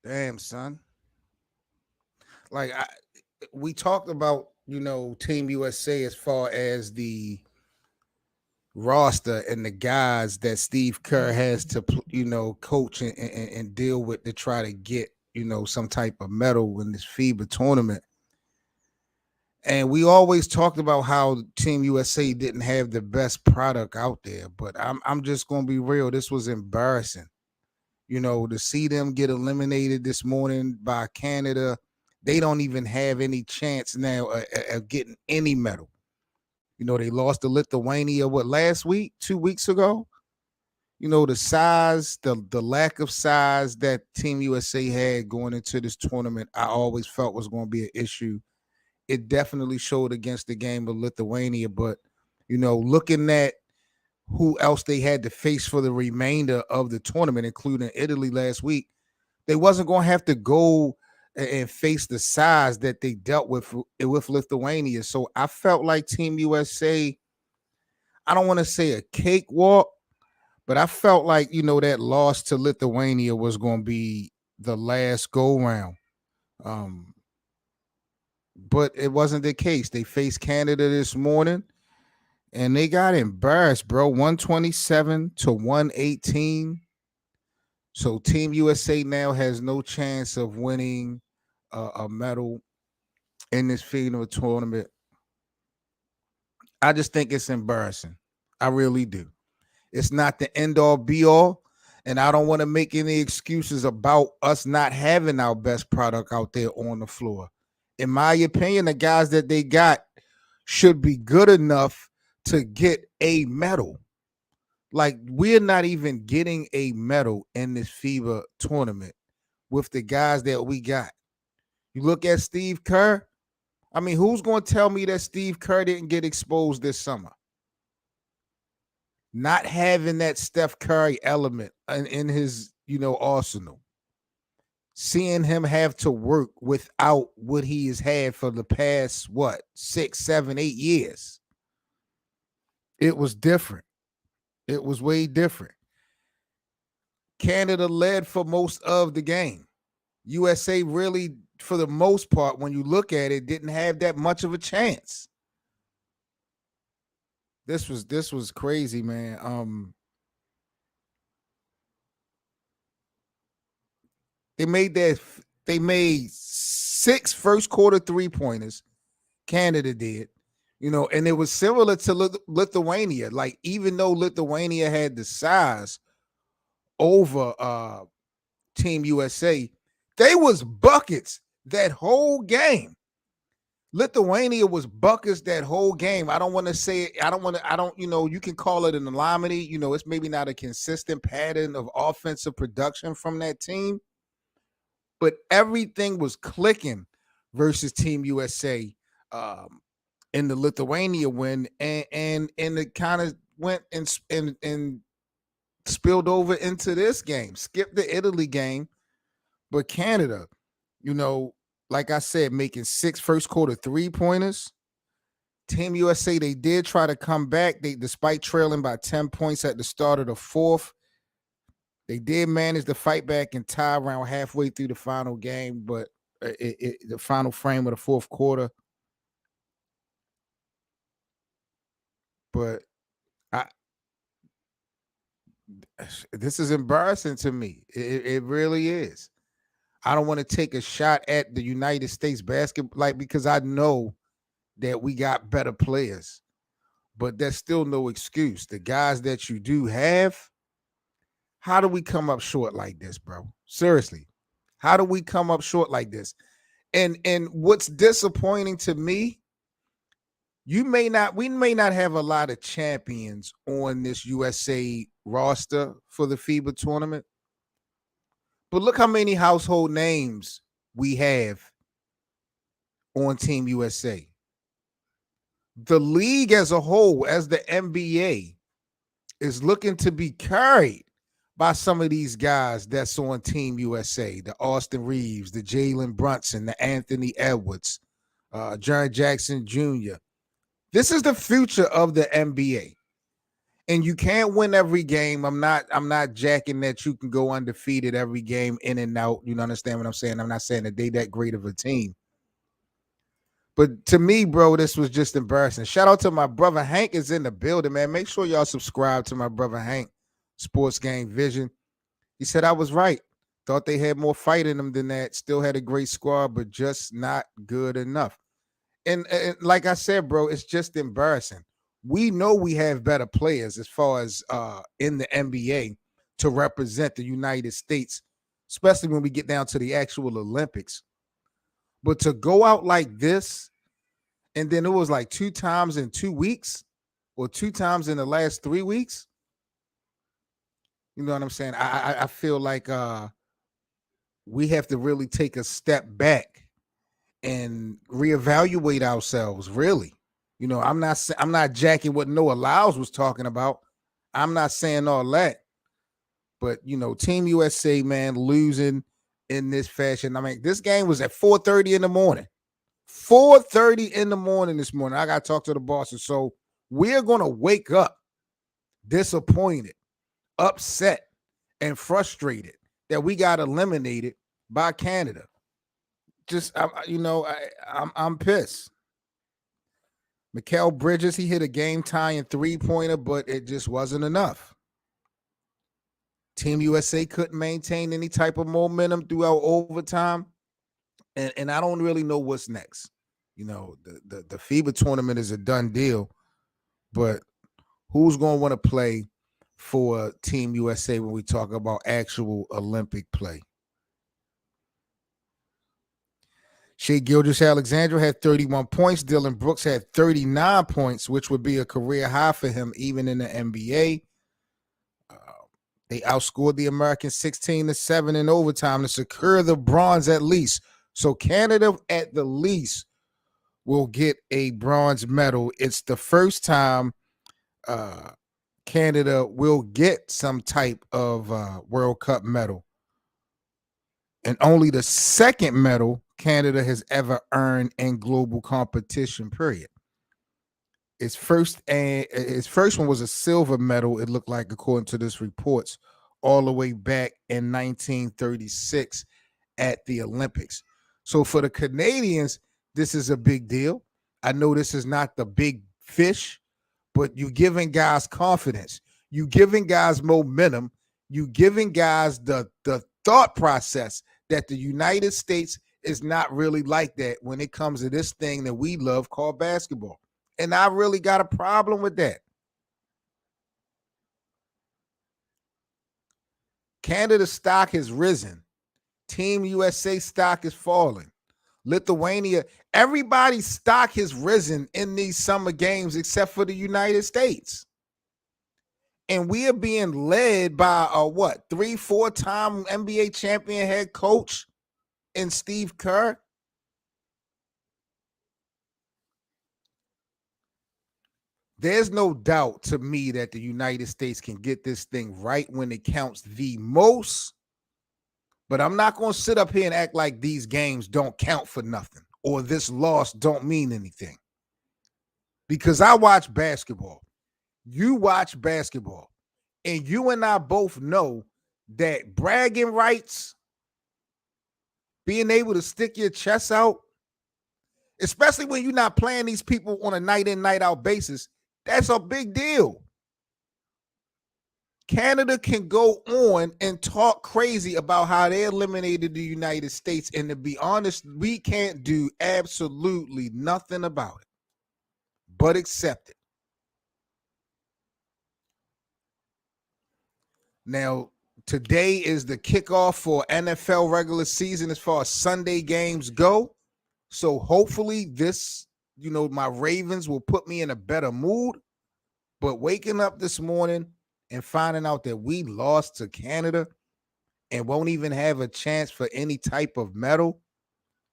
Damn, son. Like we talked about, Team USA as far as the roster and the guys that Steve Kerr has to, coach and deal with to try to get, some type of medal in this FIBA tournament. And we always talked about how Team USA didn't have the best product out there, but I'm just gonna be real. This was embarrassing. To see them get eliminated this morning by Canada, they don't even have any chance now of getting any medal. They lost to Lithuania last week, 2 weeks ago. The size, the lack of size that Team USA had going into this tournament, I always felt was going to be an issue. It definitely showed against the game of Lithuania, but looking at who else they had to face for the remainder of the tournament, including Italy last week, they wasn't going to have to go and face the size that they dealt with Lithuania. So I felt like Team USA, I don't want to say a cakewalk, but I felt like, that loss to Lithuania was going to be the last go round. But it wasn't the case. They faced Canada this morning and they got embarrassed, bro. 127 to 118. So Team USA now has no chance of winning a medal in this FIBA tournament. I just think it's embarrassing. I really do. It's not the end all be all. And I don't want to make any excuses about us not having our best product out there on the floor. In my opinion, the guys that they got should be good enough to get a medal. Like, we're not even getting a medal in this FIBA tournament with the guys that we got. You look at Steve Kerr. I mean, who's going to tell me that Steve Kerr didn't get exposed this summer? Not having that Steph Curry element in his, arsenal. Seeing him have to work without what he has had for the past, 6, 7, 8 years. It was different. It was way different. Canada led for most of the game. USA really, for the most part, when you look at it, didn't have that much of a chance. This was crazy, man. They made 6 first quarter 3-pointers. Canada did. And it was similar to Lithuania. Like, even though Lithuania had the size over Team USA, they was buckets that whole game. Lithuania was buckets that whole game. I don't want to say it. You can call it an anomaly. It's maybe not a consistent pattern of offensive production from that team, but everything was clicking versus Team USA in the Lithuania win, and it kind of went and spilled over into this game. Skipped the Italy game, but Canada, like I said, making 6 first quarter 3-pointers. Team USA, they did try to come back. Despite trailing by 10 points at the start of the fourth, they did manage to fight back and tie around halfway through the final game, but the final frame of the fourth quarter. But this is embarrassing to me. It really is. I don't want to take a shot at the United States basketball, because I know that we got better players, but that's still no excuse. The guys that you do have, how do we come up short like this, bro? Seriously, how do we come up short like this? And what's disappointing to me, we may not have a lot of champions on this USA roster for the FIBA tournament, but look how many household names we have on Team USA. The league as a whole, as the NBA, is looking to be carried by some of these guys that's on Team USA, the Austin Reeves, the Jalen Brunson, the Anthony Edwards, Jaren Jackson Jr. This is the future of the NBA. And you can't win every game. I'm not jacking that you can go undefeated every game in and out. You understand what I'm saying? I'm not saying that they that great of a team. But to me, bro, this was just embarrassing. Shout out to my brother Hank is in the building, man. Make sure y'all subscribe to my brother Hank, Sports Gang Vision. He said I was right. Thought they had more fight in them than that. Still had a great squad, but just not good enough. And like I said, bro, it's just embarrassing. We know we have better players as far as in the NBA to represent the United States, especially when we get down to the actual Olympics. But to go out like this, and then it was like 2 times in 2 weeks, or 2 times in the last 3 weeks. You know what I'm saying? I feel like we have to really take a step back and reevaluate ourselves. Really, I'm not jacking what Noah Lyles was talking about. I'm not saying all that, but Team USA, man, losing in this fashion. I mean, this game was at 4:30 in the morning. 4:30 in the morning this morning. I got to talk to the bosses. So we're going to wake up disappointed, upset, and frustrated that we got eliminated by Canada. Just, I'm pissed. Mikal Bridges, he hit a game-tying three-pointer, but it just wasn't enough. Team USA couldn't maintain any type of momentum throughout overtime, and I don't really know what's next. The FIBA tournament is a done deal, but who's going to want to play for Team USA when we talk about actual Olympic play? Shea Gilgeous-Alexander had 31 points. Dylan Brooks had 39 points, which would be a career high for him even in the NBA. They outscored the Americans 16-7 in overtime to secure the bronze at least. So Canada at the least will get a bronze medal. It's the first time Canada will get some type of World Cup medal, and only the second medal Canada has ever earned in global competition, period. Its first one was a silver medal, it looked like, according to this reports, all the way back in 1936 at the Olympics. So for the Canadians, this is a big deal. I know this is not the big fish, but you giving guys confidence. You giving guys momentum. You giving guys the thought process that the United States is not really like that when it comes to this thing that we love called basketball. And I really got a problem with that. Canada's stock has risen. Team USA stock is falling. Lithuania, everybody's stock has risen in these summer games except for the United States. And we are being led by a 3-4-time NBA champion head coach in Steve Kerr. There's no doubt to me that the United States can get this thing right when it counts the most. But I'm not going to sit up here and act like these games don't count for nothing or this loss don't mean anything. Because I watch basketball. You watch basketball. And you and I both know that bragging rights, being able to stick your chest out, especially when you're not playing these people on a night in, night out basis, that's a big deal. Canada can go on and talk crazy about how they eliminated the United States. And to be honest, we can't do absolutely nothing about it but accept it. Now, today is the kickoff for NFL regular season as far as Sunday games go. So hopefully this, my Ravens will put me in a better mood. But waking up this morning and finding out that we lost to Canada and won't even have a chance for any type of medal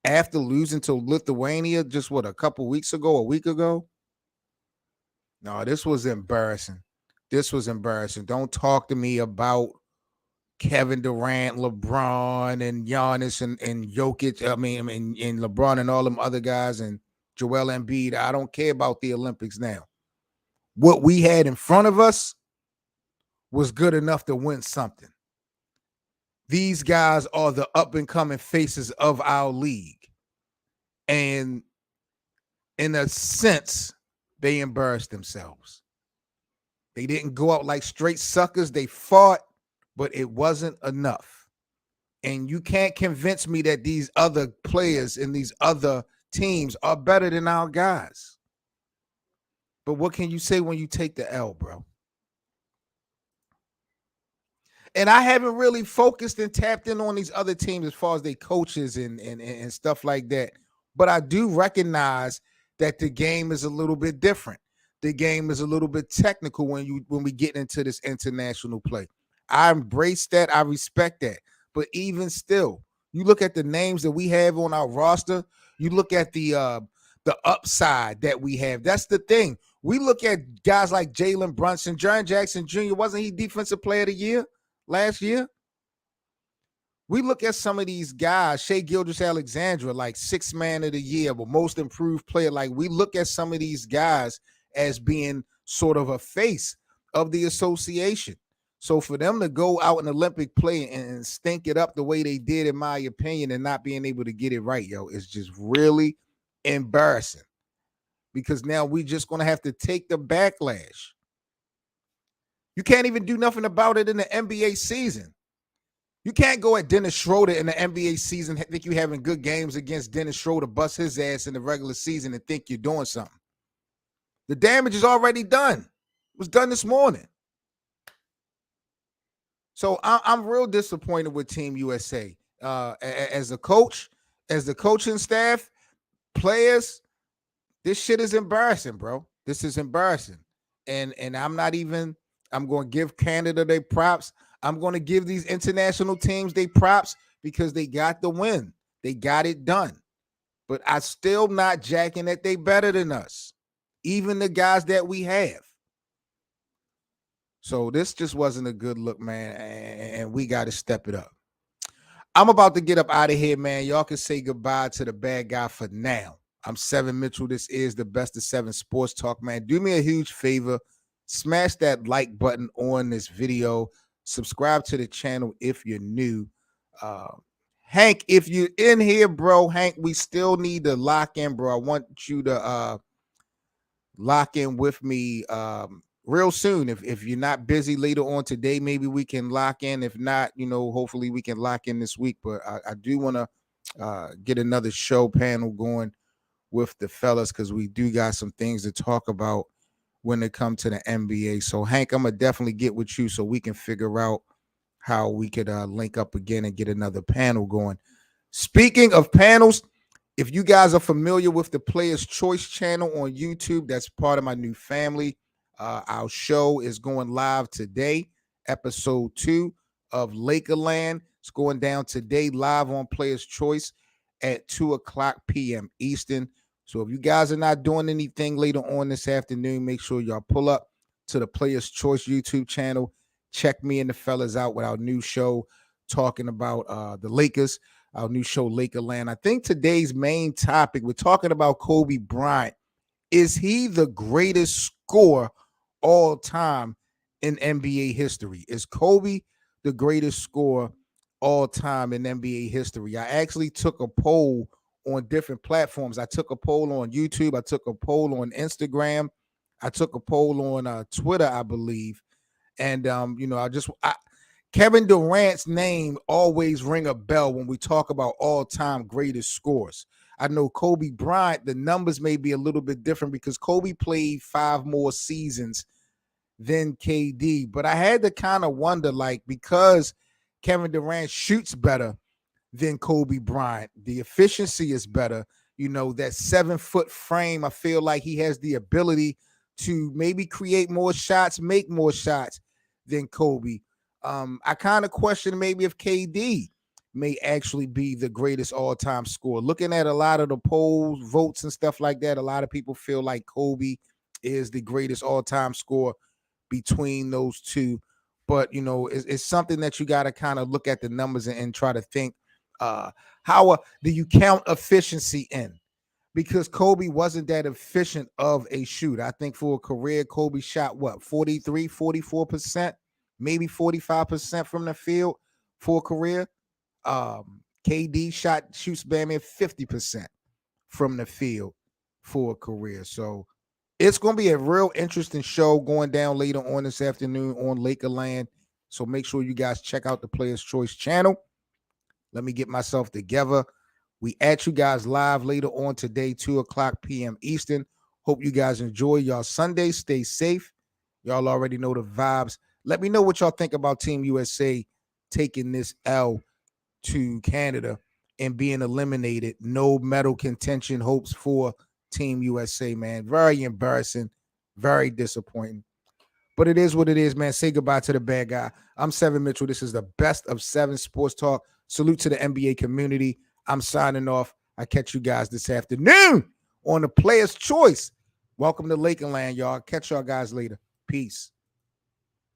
after losing to Lithuania just a week ago. No, this was embarrassing. This was embarrassing. Don't talk to me about Kevin Durant, LeBron, and Giannis and Jokic. And LeBron and all them other guys and Joel Embiid. I don't care about the Olympics now. What we had in front of us was good enough to win something. These guys are the up and coming faces of our league. And in a sense, they embarrassed themselves. They didn't go out like straight suckers. They fought, but it wasn't enough. And you can't convince me that these other players in these other teams are better than our guys. But what can you say when you take the L, bro? And I haven't really focused and tapped in on these other teams as far as their coaches and stuff like that. But I do recognize that the game is a little bit different. The game is a little bit technical when we get into this international play. I embrace that. I respect that. But even still, you look at the names that we have on our roster. You look at the upside that we have. That's the thing. We look at guys like Jalen Brunson, John Jackson Jr. Wasn't he Defensive Player of the Year last year? We look at some of these guys, Shea Gilgeous-Alexander, like sixth man of the year, but most improved player. Like we look at some of these guys as being sort of a face of the association. So for them to go out in Olympic play and stink it up the way they did, in my opinion, and not being able to get it right, yo, is just really embarrassing. Because now we just going to have to take the backlash. You can't even do nothing about it in the NBA season. You can't go at Dennis Schroeder in the NBA season, think you're having good games against Dennis Schroeder, bust his ass in the regular season and think you're doing something. The damage is already done. It was done this morning. So I'm real disappointed with Team USA. As a coach, as the coaching staff, players, this shit is embarrassing, bro. This is embarrassing. And I'm not even, I'm going to give Canada their props. I'm going to give these international teams their props because they got the win. They got it done. But I still not jacking that they better than us, even the guys that we have. So this just wasn't a good look, man, and we got to step it up. I'm about to get up out of here, man. Y'all can say goodbye to the bad guy for now. I'm Seven Mitchell. This is the Best of Seven Sports Talk, man. Do me a huge favor. Smash that like button on this video. Subscribe to the channel if you're new. Hank, if you're in here, bro, Hank, we still need to lock in, bro. I want you to lock in with me real soon. If you're not busy later on today, maybe we can lock in. If not, hopefully we can lock in this week. But I do want to get another show panel going with the fellas because we do got some things to talk about when it comes to the NBA. So Hank, I'm gonna definitely get with you so we can figure out how we could link up again and get another panel going. Speaking of panels, if you guys are familiar with the Players Choice channel on YouTube, that's part of my new family. Our show is going live today, episode 2 of Lakerland. It's going down today live on Players Choice at 2:00 p.m. Eastern. So if you guys are not doing anything later on this afternoon, make sure y'all pull up to the Players Choice YouTube channel. Check me and the fellas out with our new show talking about the Lakers, our new show, Lakerland. I think today's main topic, we're talking about Kobe Bryant. Is he the greatest scorer all time in NBA history? Is Kobe the greatest scorer all time in NBA history? I actually took a poll on different platforms. I took a poll on YouTube. I took a poll on Instagram. I took a poll on Twitter, I believe. And Kevin Durant's name always ring a bell when we talk about all-time greatest scores. I know Kobe Bryant, the numbers may be a little bit different because Kobe played 5 more seasons than KD. But I had to kind of wonder, like, because Kevin Durant shoots better than Kobe Bryant, the efficiency is better. That 7-foot frame, I feel like he has the ability to maybe create more shots, make more shots than Kobe. I kind of question maybe if KD may actually be the greatest all-time scorer. Looking at a lot of the polls, votes, and stuff like that, a lot of people feel like Kobe is the greatest all-time scorer between those two. But, it's something that you got to kind of look at the numbers and try to think, how do you count efficiency in? Because Kobe wasn't that efficient of a shooter. I think for a career, Kobe shot 43, 44%. maybe 45% from the field for a career. KD shoots Bam at 50% from the field for a career. So it's going to be a real interesting show going down later on this afternoon on Lakerland. So make sure you guys check out the Players Choice channel. Let me get myself together. We at you guys live later on today, 2:00 p.m. Eastern. Hope you guys enjoy y'all Sunday. Stay safe. Y'all already know the vibes. Let me know what y'all think about Team USA taking this L to Canada and being eliminated. No medal contention hopes for Team USA, man. Very embarrassing, very disappointing. But it is what it is, man. Say goodbye to the bad guy. I'm Seven Mitchell. This is the best of 7 Sports Talk. Salute to the NBA community. I'm signing off. I catch you guys this afternoon on the Players' Choice. Welcome to Lakerland, y'all. Catch y'all guys later. Peace.